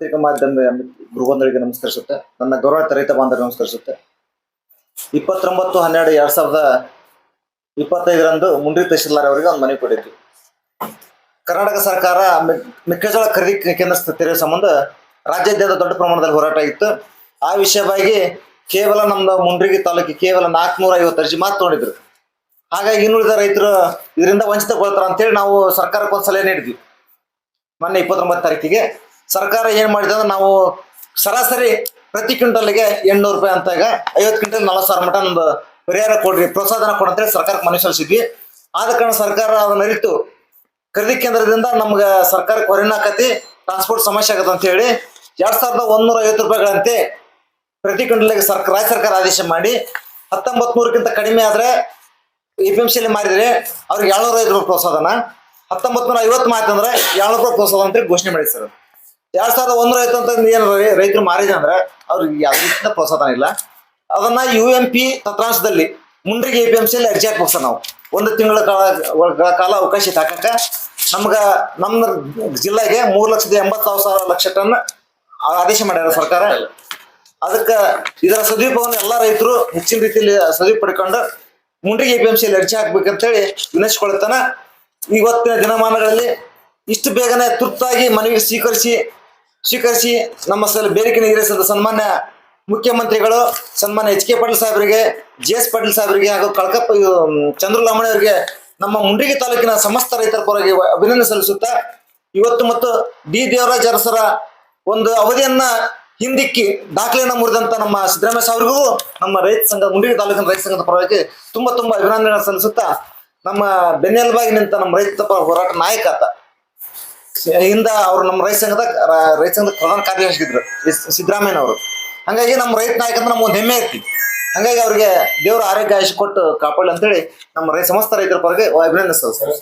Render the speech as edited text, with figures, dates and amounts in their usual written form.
ಪತ್ರಿಕಾ ಮಾಧ್ಯಮ ಗೃಹಗಳಿಗೆ ನಮಸ್ಕರಿಸುತ್ತೆ. ನನ್ನ ಗೌರವ ರೈತ ಬಾಂಧವರಿಗೆ ನಮಸ್ಕರಿಸುತ್ತೆ. 29/12/2025 ಮುಂಡ್ರಿ ತಹಶೀಲ್ದಾರ್ ಅವರಿಗೆ ಒಂದು ಮನವಿ ಕೊಟ್ಟಿದ್ವಿ. ಕರ್ನಾಟಕ ಸರ್ಕಾರ ಮೆಕ್ಕೆಜೋಳ ಖರೀದಿ ಕೇಂದ್ರ ತೆರೆಯುವ ಸಂಬಂಧ ರಾಜ್ಯಾದ್ಯಂತ ದೊಡ್ಡ ಪ್ರಮಾಣದಲ್ಲಿ ಹೋರಾಟ ಆಗಿತ್ತು. ಆ ವಿಷಯವಾಗಿ ಕೇವಲ ನಮ್ಮ ಮುಂಡ್ರಿಗಿ ತಾಲೂಕಿಗೆ ಕೇವಲ 450 ಅರ್ಜಿ ಮಾತ್ರ ತಗೊಂಡಿದ್ರು. ಹಾಗಾಗಿ ಇನ್ನುಳಿದ ರೈತರು ಇದರಿಂದ ವಂಚಿತಗೊಳ್ತಾರ ಅಂತೇಳಿ ನಾವು ಸರ್ಕಾರಕ್ಕೆ ಒಂದು ಸಲಹೆ ನೀಡಿದ್ವಿ. ಮೊನ್ನೆ 29 ತಾರೀಕಿಗೆ ಸರ್ಕಾರ ಏನ್ ಮಾಡಿದೆ ಅಂದ್ರೆ, ನಾವು ಸರಾಸರಿ ಪ್ರತಿ ಕ್ವಿಂಟಲ್ಗೆ 800 ರೂಪಾಯಿ ಅಂತ, ಈಗ 50 ಕ್ವಿಂಟಲ್ 40,000 ಮಟ ನಮ್ದು ಪರಿಹಾರ ಕೊಡ್ರಿ, ಪ್ರೋತ್ಸಾಹನ ಕೊಡಂತೇಳಿ ಸರ್ಕಾರಕ್ಕೆ ಮನವಿ ಸಲ್ಲಿಸಿದ್ವಿ. ಆದ ಕಾರಣ ಸರ್ಕಾರ ಅದನ್ನ ಅರಿತು ಖರೀದಿ ಕೇಂದ್ರದಿಂದ ನಮ್ಗೆ ಸರ್ಕಾರಕ್ಕೆ ಹೊರಗಿನ ಆಕತಿ ಟ್ರಾನ್ಸ್ಪೋರ್ಟ್ ಸಮಸ್ಯೆ ಆಗತ್ತೆ ಅಂತ ಹೇಳಿ 2150 ರೂಪಾಯಿಗಳಂತೆ ಪ್ರತಿ ಕ್ವಿಂಟಲ್ಗೆ ರಾಜ್ಯ ಸರ್ಕಾರ ಆದೇಶ ಮಾಡಿ 1900ಕ್ಕಿಂತ ಕಡಿಮೆ ಆದ್ರೆ APMC ಮಾರಿದ್ರೆ ಅವ್ರಿಗೆ 705 ರೂಪಾಯಿ ಪ್ರೋತ್ಸಾಹನ, 1950 ಮಾತಂದ್ರೆ 700 ರೂಪಾಯಿ ಪ್ರೋತ್ಸಾಹ ಅಂತ ಘೋಷಣೆ ಮಾಡಿ ಸರ್. 2150 ಅಂತ ಏನು ರೈತರು ಮಾರಿದೆ ಅಂದ್ರೆ ಅವ್ರಿಗೆ ಯಾವುದೇ ಪ್ರೋತ್ಸಾಹನ ಇಲ್ಲ. ಅದನ್ನ UMP ತಂತ್ರಾಂಶದಲ್ಲಿ ಮುಂಡ್ರಿಗೆ APMC ಅರ್ಜಿ ಹಾಕ್ಬೇಕು ಸರ್. ನಾವು 1 ತಿಂಗಳ ಕಾಲ ಅವಕಾಶ ಹಾಕಕ್ಕ ನಮ್ಮ ಜಿಲ್ಲೆಗೆ 3,80,000 ಲಕ್ಷ ಟನ್ ಆದೇಶ ಮಾಡ್ಯಾರ ಸರ್ಕಾರ. ಅದಕ್ಕೆ ಇದರ ಸದುಪಯೋಗವನ್ನು ಎಲ್ಲ ರೈತರು ಹೆಚ್ಚಿನ ರೀತಿಯಲ್ಲಿ ಸದುಪಯೋಗ ಪಡ್ಕೊಂಡು ಮುಂಡ್ರಿಗೆ APMC ಅರ್ಜಿ ಹಾಕ್ಬೇಕಂತೇಳಿ ವಿನಂತಿಸಿಕೊಳ್ಳುತ್ತಾನ. ಇವತ್ತಿನ ದಿನಮಾನಗಳಲ್ಲಿ ಇಷ್ಟು ಬೇಗನೆ ತುರ್ತಾಗಿ ಮನವಿ ಸ್ವೀಕರಿಸಿ ನಮ್ಮ ಬೇಡಿಕೆ ಈಡೇರಿಸಿದ ಸನ್ಮಾನ್ಯ ಮುಖ್ಯಮಂತ್ರಿಗಳು, ಸನ್ಮಾನ್ಯ HK ಪಾಟೀಲ್ ಸಾಹೇಬರಿಗೆ, GS ಪಾಟೀಲ್ ಸಾಹೇಬರಿಗೆ ಹಾಗೂ ಚಂದ್ರಲಾಮಣಿ ಅವರಿಗೆ ನಮ್ಮ ಮುಂಡ್ರಿಗಿ ತಾಲೂಕಿನ ಸಮಸ್ತ ರೈತರ ಪರವಾಗಿ ಅಭಿನಂದನೆ ಸಲ್ಲಿಸುತ್ತಾ, ಇವತ್ತು ಮತ್ತು D ದೇವರಾಜ್ ಅರಸರ ಒಂದು ಅವಧಿಯನ್ನ ಹಿಂದಿಕ್ಕಿ ದಾಖಲೆಯನ್ನ ಮುರಿದಂತ ನಮ್ಮ ಸಿದ್ದರಾಮಯ್ಯ ಅವರಿಗೂ ನಮ್ಮ ರೈತ ಸಂಘ, ಮುಂಡ್ರಿಗಿ ತಾಲೂಕಿನ ರೈತ ಸಂಘದ ಪರವಾಗಿ ತುಂಬಾ ಅಭಿನಂದನೆ ಸಲ್ಲಿಸುತ್ತಾ, ನಮ್ಮ ಬೆನ್ನೆಲುಬಾಗಿ ನಿಂತ ನಮ್ಮ ರೈತ ಹೋರಾಟ ನಾಯಕ ಆತ ಹಿಂದ ಅವರು ನಮ್ಮ ರೈತ ಸಂಘದ ಪ್ರಧಾನ ಕಾರ್ಯದರ್ಶಿ ಇದ್ರು ಸಿದ್ದರಾಮಯ್ಯ ಅವರು. ಹಂಗಾಗಿ ನಮ್ಮ ರೈತ ನಾಯಕ ಅಂದ್ರೆ ನಮ್ಗೆ ಒಂದು ಹೆಮ್ಮೆ ಐತಿ. ಹಂಗಾಗಿ ಅವ್ರಿಗೆ ದೇವರ ಆರೋಗ್ಯ ಆಯುಷ್ ಕೊಟ್ಟು ಕಾಪಾಡಲಿ ಅಂತೇಳಿ ನಮ್ಮ ಸಮಸ್ತ ರೈತರ ಪರವಾಗಿ ಅಭಿನಂದಿಸ್ತೇವೆ ಸರ್.